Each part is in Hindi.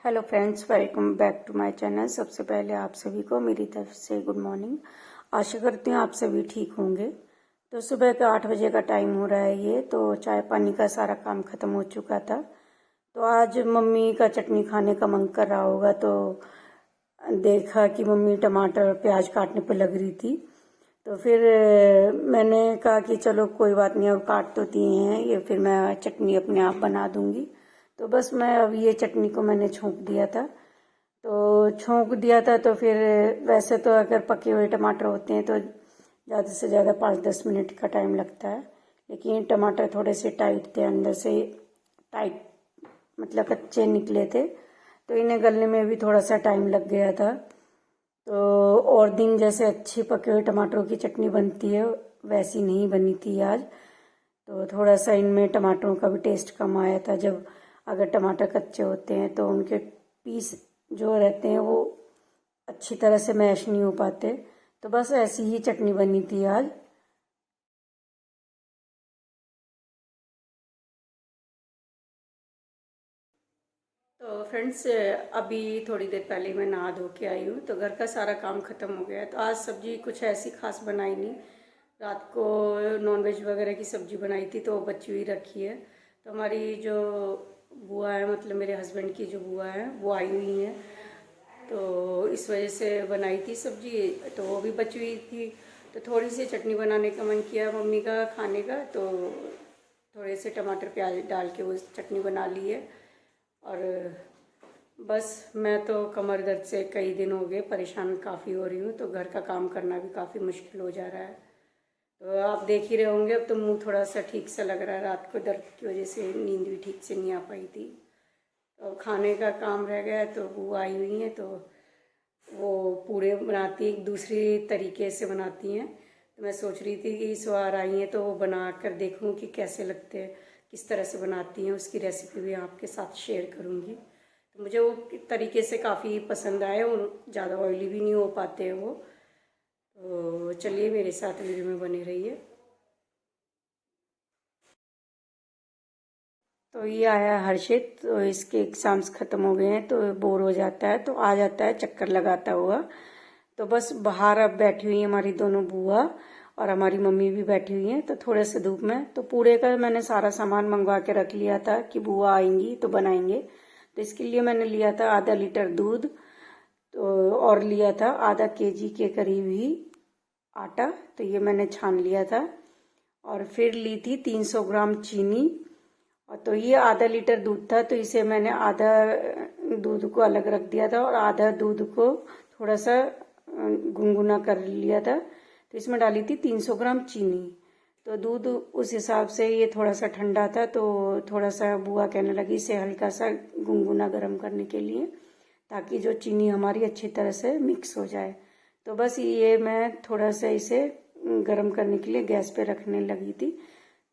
Hello friends, welcome back to my channel. सबसे पहले आप सभी को मेरी तरफ से गुड मॉर्निंग। आशा करती हूँ आप सभी ठीक होंगे। तो सुबह का 8 बजे का टाइम हो रहा है ये, तो चाय पानी का सारा काम ख़त्म हो चुका था। तो आज मम्मी का चटनी खाने का मन कर रहा होगा, तो देखा कि मम्मी टमाटर प्याज काटने पे लग रही थी। तो फिर मैंने कहा कि चलो कोई बात नहीं, अब काट तो दिए हैं ये, फिर मैं चटनी अपने आप बना दूंगी। तो बस मैं अब ये चटनी को मैंने छोंक दिया था। तो फिर वैसे तो अगर पके हुए टमाटर होते हैं तो ज़्यादा से ज़्यादा 5-10 मिनट का टाइम लगता है, लेकिन टमाटर थोड़े से टाइट थे, अंदर से टाइट मतलब कच्चे निकले थे, तो इन्हें गलने में भी थोड़ा सा टाइम लग गया था। तो और दिन जैसे अच्छी पके हुए टमाटरों की चटनी बनती है वैसी नहीं बनी थी आज। तो थोड़ा सा इनमें टमाटरों का भी टेस्ट कम आया था। जब अगर टमाटर कच्चे होते हैं तो उनके पीस जो रहते हैं वो अच्छी तरह से मैश नहीं हो पाते। तो बस ऐसी ही चटनी बनी थी आज। तो फ्रेंड्स, अभी थोड़ी देर पहले मैं नहा धो के आई हूँ, तो घर का सारा काम ख़त्म हो गया है। तो आज सब्जी कुछ ऐसी खास बनाई नहीं। रात को नॉनवेज वगैरह की सब्जी बनाई थी तो वो बची हुई रखी है। तो हमारी जो बुआ है, मतलब मेरे हस्बैंड की जो बुआ है, वो आई हुई हैं, तो इस वजह से बनाई थी सब्जी, तो वो भी बची हुई थी। तो थोड़ी सी चटनी बनाने का मन किया मम्मी का खाने का, तो थोड़े से टमाटर प्याज डाल के वो चटनी बना ली है। और बस मैं तो कमर दर्द से कई दिन हो गए परेशान काफ़ी हो रही हूँ, तो घर का काम करना भी काफ़ी मुश्किल हो जा रहा है। तो आप देख ही रहे होंगे, अब तो मुंह थोड़ा सा ठीक सा लग रहा है। रात को दर्द की वजह से नींद भी ठीक से नहीं आ पाई थी। तो खाने का काम रह गया, तो वो आई हुई हैं, तो वो पूड़े बनाती एक दूसरी तरीके से बनाती हैं। तो मैं सोच रही थी कि इस बार आई हैं तो वो बना कर देखूँ कि कैसे लगते हैं, किस तरह से बनाती हैं, उसकी रेसिपी भी आपके साथ शेयर करूँगी। तो मुझे वो तरीके से काफ़ी पसंद आए, और ज़्यादा ऑयली भी नहीं हो पाते हैं वो। तो चलिए मेरे साथ वीडियो में बने रहिए। तो ये आया हर्षित, तो इसके एग्ज़ाम्स ख़त्म हो गए हैं, तो बोर हो जाता है, तो आ जाता है चक्कर लगाता हुआ। तो बस बाहर अब बैठी हुई हैं हमारी दोनों बुआ, और हमारी मम्मी भी बैठी हुई हैं, तो थोड़े से धूप में। तो पूड़े का मैंने सारा सामान मंगवा के रख लिया था कि बुआ आएंगी तो बनाएंगे। तो इसके लिए मैंने लिया था आधा लीटर दूध, तो और लिया था आधा केजी के करीब ही आटा, तो ये मैंने छान लिया था। और फिर ली थी 300 ग्राम चीनी। और तो ये आधा लीटर दूध था, तो इसे मैंने आधा दूध को अलग रख दिया था और आधा दूध को थोड़ा सा गुनगुना कर लिया था। तो इसमें डाली थी 300 ग्राम चीनी। तो दूध उस हिसाब से ये थोड़ा सा ठंडा था, तो थोड़ा सा बुआ कहने लगी इसे हल्का सा गुनगुना गर्म करने के लिए, ताकि जो चीनी हमारी अच्छी तरह से मिक्स हो जाए। तो बस ये मैं थोड़ा सा इसे गर्म करने के लिए गैस पे रखने लगी थी।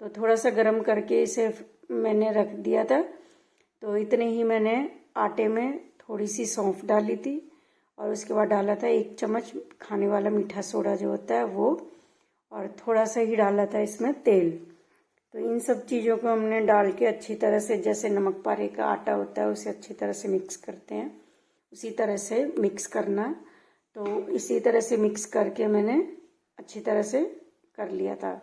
तो थोड़ा सा गर्म करके इसे मैंने रख दिया था। तो इतने ही मैंने आटे में थोड़ी सी सौंफ डाली थी, और उसके बाद डाला था 1 चम्मच खाने वाला मीठा सोडा जो होता है वो, और थोड़ा सा ही डाला था इसमें तेल। तो इन सब चीज़ों को हमने डाल के अच्छी तरह से, जैसे नमक पारे का आटा होता है उसे अच्छी तरह से मिक्स करते हैं, उसी तरह से मिक्स करना। तो इसी तरह से मिक्स करके मैंने अच्छी तरह से कर लिया था।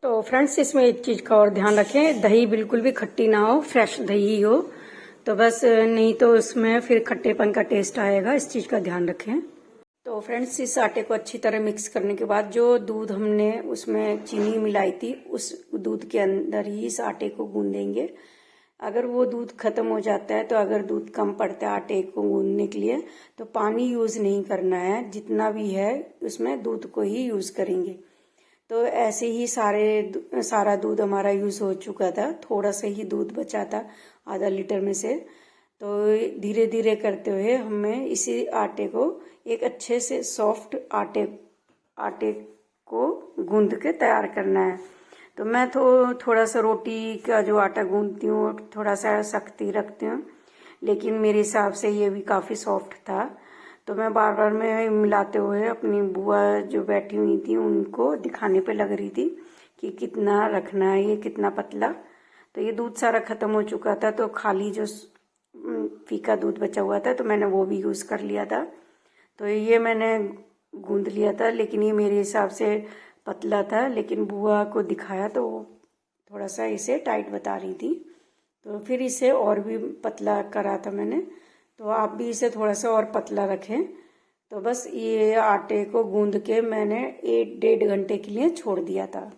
तो फ्रेंड्स, इसमें एक चीज़ का और ध्यान रखें, दही बिल्कुल भी खट्टी ना हो, फ्रेश दही हो। तो बस नहीं तो उसमें फिर खट्टेपन का टेस्ट आएगा, इस चीज़ का ध्यान रखें। तो फ्रेंड्स, इस आटे को अच्छी तरह मिक्स करने के बाद जो दूध हमने उसमें चीनी मिलाई थी उस दूध के अंदर ही इस आटे को गूंदेंगे। अगर वो दूध खत्म हो जाता है, तो अगर दूध कम पड़ता है आटे को गूंदने के लिए, तो पानी यूज़ नहीं करना है, जितना भी है उसमें दूध को ही यूज़ करेंगे। तो ऐसे ही सारा दूध हमारा यूज़ हो चुका था, थोड़ा सा ही दूध बचा था आधा लीटर में से। तो धीरे धीरे करते हुए हमें इसी आटे को एक अच्छे से सॉफ्ट आटे को गूंद के तैयार करना है। तो मैं थोड़ा सा रोटी का जो आटा गूंदती हूँ थोड़ा सा सख्त ही रखती हूँ, लेकिन मेरे हिसाब से ये भी काफ़ी सॉफ्ट था। तो मैं बार बार में मिलाते हुए अपनी बुआ जो बैठी हुई थी उनको दिखाने पे लग रही थी कि कितना रखना है, ये कितना पतला। तो ये दूध सारा ख़त्म हो चुका था, तो खाली जो फीका दूध बचा हुआ था तो मैंने वो भी यूज़ कर लिया था। तो ये मैंने गूंद लिया था, लेकिन ये मेरे हिसाब से पतला था, लेकिन बुआ को दिखाया तो वो थोड़ा सा इसे टाइट बता रही थी। तो फिर इसे और भी पतला करा था मैंने। तो आप भी इसे थोड़ा सा और पतला रखें। तो बस ये आटे को गूंद के मैंने 1-1.5 घंटे के लिए छोड़ दिया था।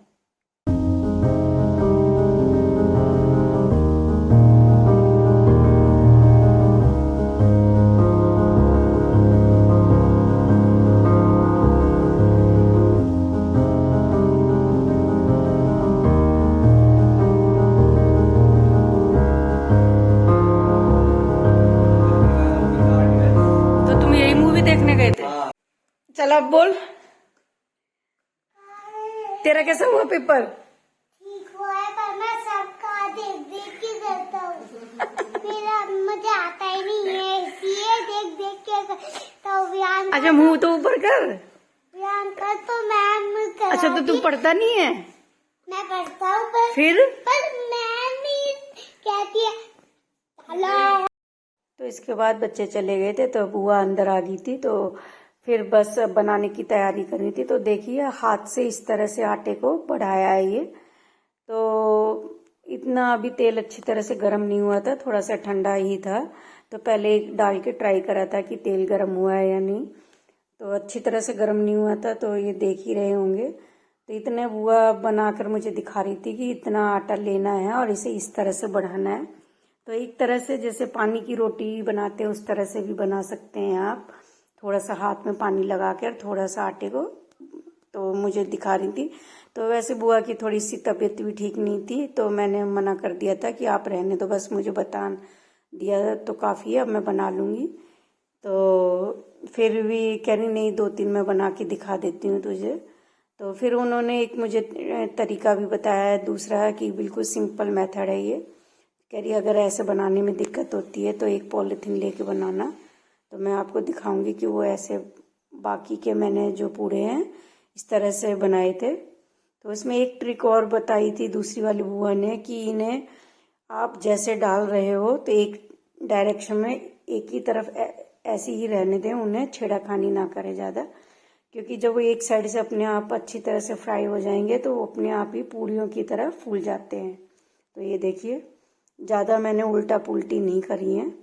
तो तुम यही मूवी देखने गए थे? चल अब बोल, तेरा कैसा हुआ पेपर? ठीक हुआ है, पर मैं सबका देख देख के करता हूँ। मेरा मुझे आता ही नहीं है, इसलिए देख देख के करता हूँ। अच्छा मुंह तो ऊपर कर। का तो मैम अच्छा तो तू पढ़ता नहीं है? मैं पढ़ता हूँ, पर मैम ही कहती है हेलो। तो इसके बाद बच्चे चले गए थे तो बुआ अंदर आ गई थी, तो फिर बस बनाने की तैयारी करनी थी। तो देखिए हाथ से इस तरह से आटे को बढ़ाया है ये। तो इतना अभी तेल अच्छी तरह से गर्म नहीं हुआ था, थोड़ा सा ठंडा ही था। तो पहले डाल के ट्राई करा था कि तेल गर्म हुआ है या नहीं। तो अच्छी तरह से गर्म नहीं हुआ था, तो ये देख ही रहे होंगे। तो इतने बुआ बनाकर मुझे दिखा रही थी कि इतना आटा लेना है और इसे इस तरह से बढ़ाना है। तो एक तरह से जैसे पानी की रोटी बनाते हैं उस तरह से भी बना सकते हैं आप। थोड़ा सा हाथ में पानी लगा कर थोड़ा सा आटे को, तो मुझे दिखा रही थी। तो वैसे बुआ की थोड़ी सी तबीयत भी ठीक नहीं थी, तो मैंने मना कर दिया था कि आप रहने दो, बस मुझे बता दिया तो काफ़ी है, अब मैं बना लूँगी। तो फिर भी कह रही नहीं 2-3 मैं बना के दिखा देती हूँ तुझे। तो फिर उन्होंने एक मुझे तरीका भी बताया है दूसरा, कि बिल्कुल सिंपल मेथड है ये। कह रही अगर ऐसे बनाने में दिक्कत होती है तो एक पॉलीथीन लेके बनाना। तो मैं आपको दिखाऊंगी कि वो ऐसे बाकी के मैंने जो पूरे हैं इस तरह से बनाए थे। तो इसमें एक ट्रिक और बताई थी दूसरी वाली बुआ ने कि इन्हें आप जैसे डाल रहे हो तो एक डायरेक्शन में एक ही तरफ ऐसे ही रहने दें, उन्हें छेड़ाखानी ना करें ज़्यादा, क्योंकि जब वो एक साइड से अपने आप अच्छी तरह से फ्राई हो जाएंगे तो वो अपने आप ही पूरियों की तरह फूल जाते हैं। तो ये देखिए ज़्यादा मैंने उल्टा पुल्टी नहीं करी है।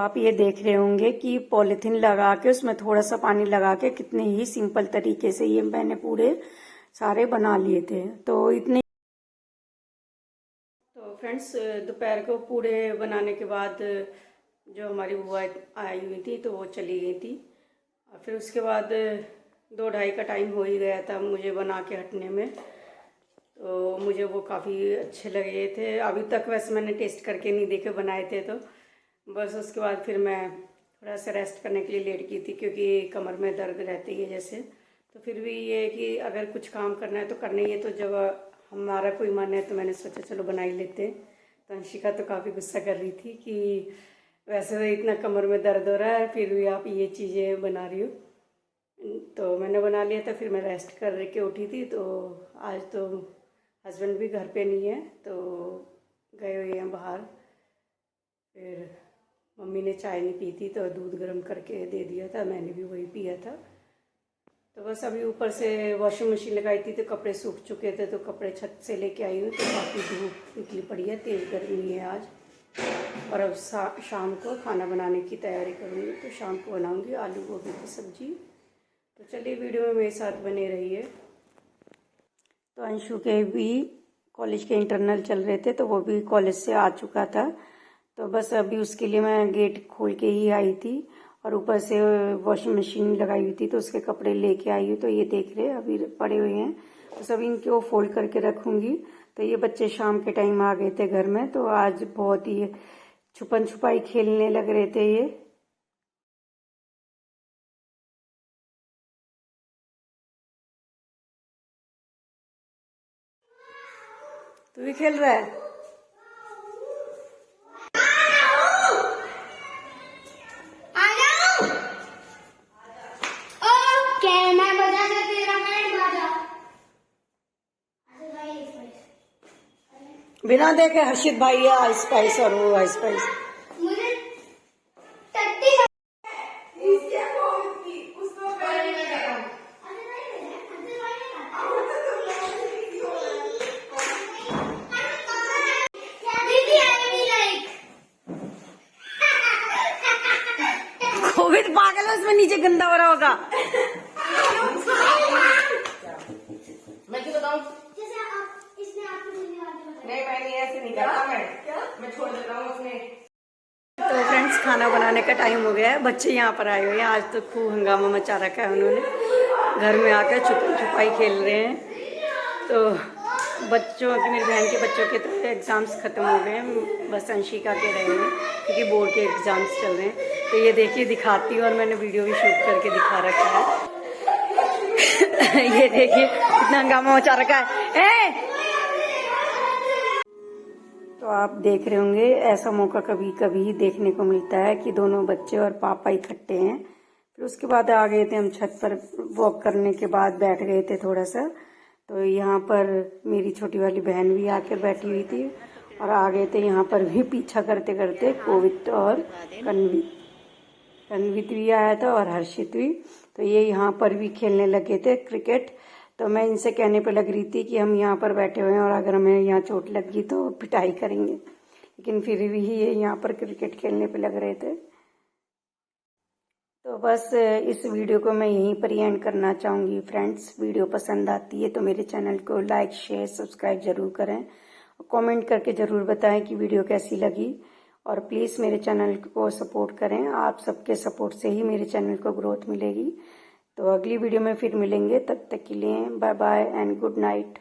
आप ये देख रहे होंगे कि पॉलीथीन लगा के उसमें थोड़ा सा पानी लगा के कितने ही सिंपल तरीके से ये मैंने पूरे सारे बना लिए थे। तो इतने तो फ्रेंड्स दोपहर को पूरे बनाने के बाद जो हमारी बुआ आई हुई थी तो वो चली गई थी। और फिर उसके बाद 2-2:30 का टाइम हो ही गया था मुझे बना के हटने में। तो मुझे वो काफ़ी अच्छे लगे थे। अभी तक वैसे मैंने टेस्ट करके नहीं देखे बनाए थे, तो बस उसके बाद फिर मैं थोड़ा सा रेस्ट करने के लिए लेट गई थी, क्योंकि कमर में दर्द रहती है जैसे। तो फिर भी ये है कि अगर कुछ काम करना है तो करना ही है। तो जब हमारा कोई मन है तो मैंने सोचा चलो बना ही लेते। तो अंशिका तो काफ़ी गुस्सा कर रही थी कि वैसे तो इतना कमर में दर्द हो रहा है फिर भी आप ये चीज़ें बना रही हो। तो मैंने बना लिया था, फिर मैं रेस्ट कर के उठी थी। तो आज तो हस्बैंड भी घर पे नहीं है, तो गए हुए हैं बाहर। फिर मम्मी ने चाय नहीं पी थी तो दूध गर्म करके दे दिया था, मैंने भी वही पिया था। तो बस अभी ऊपर से वॉशिंग मशीन लगाई थी तो कपड़े सूख चुके थे, तो कपड़े छत से लेके आई हूँ। तो काफ़ी धूप निकली पड़ी है, तेज़ गर्मी है आज। और अब शाम को खाना बनाने की तैयारी करूँगी। तो शाम को बनाऊँगी आलू गोभी की सब्ज़ी। तो चलिए वीडियो में मेरे साथ बने रहिए। तो अंशु के भी कॉलेज के इंटरनल चल रहे थे, तो वो भी कॉलेज से आ चुका था। तो बस अभी उसके लिए मैं गेट खोल के ही आई थी और ऊपर से वॉशिंग मशीन लगाई हुई थी, तो उसके कपड़े लेके आई हूँ। तो ये देख रहे अभी पड़े हुए हैं, तो सब इनको फोल्ड करके रखूंगी। तो ये बच्चे शाम के टाइम आ गए थे घर में, तो आज बहुत ही छुपन छुपाई खेलने लग रहे थे ये। तू भी खेल रहा है? बिना देखे हर्षित भाई है आइस पाइस और वो आइस पाइस। कोविड पागल है, उसमें नीचे गंदा हो रहा होगा। मैं क्यों बताऊं? नहीं मैंने ऐसे नहीं करता, मैं छोड़ देता हूँ उसमें। तो फ्रेंड्स, खाना बनाने का टाइम हो गया है। बच्चे यहाँ पर आए हुए हैं, आज तो खूब हंगामा मचा रखा है उन्होंने। घर में आकर छुपन छुपाई खेल रहे हैं। तो बच्चों की, मेरी बहन के बच्चों के तो एग्ज़ाम्स ख़त्म हो गए हैं, बस अंशिका के रहे हैं क्योंकि बोर्ड के एग्ज़ाम्स चल रहे हैं। तो ये देखिए दिखाती हूँ, और मैंने वीडियो भी शूट करके दिखा रखा है। ये देखिए कितना हंगामा मचा रखा है। तो आप देख रहे होंगे, ऐसा मौका कभी कभी देखने को मिलता है कि दोनों बच्चे और पापा इकट्ठे हैं। फिर उसके बाद आ गए थे हम छत पर, वॉक करने के बाद बैठ गए थे थोड़ा सा। तो यहाँ पर मेरी छोटी वाली बहन भी आकर बैठी हुई थी, और आ गए थे यहाँ पर भी पीछा करते करते कोविद और कन्वित भी आया था और हर्षित भी। तो ये यहाँ पर भी खेलने लगे थे क्रिकेट। तो मैं इनसे कहने पे लग रही थी कि हम यहाँ पर बैठे हुए हैं और अगर हमें यहाँ चोट लग गई तो पिटाई करेंगे, लेकिन फिर भी ये यहाँ पर क्रिकेट खेलने पे लग रहे थे। तो बस इस वीडियो को मैं यहीं पर एंड करना चाहूँगी। फ्रेंड्स, वीडियो पसंद आती है तो मेरे चैनल को लाइक शेयर सब्सक्राइब जरूर करें, और कमेंट करके ज़रूर बताएं कि वीडियो कैसी लगी। और प्लीज़ मेरे चैनल को सपोर्ट करें, आप सबके सपोर्ट से ही मेरे चैनल को ग्रोथ मिलेगी। तो अगली वीडियो में फिर मिलेंगे, तब तक के लिए bye bye and good night.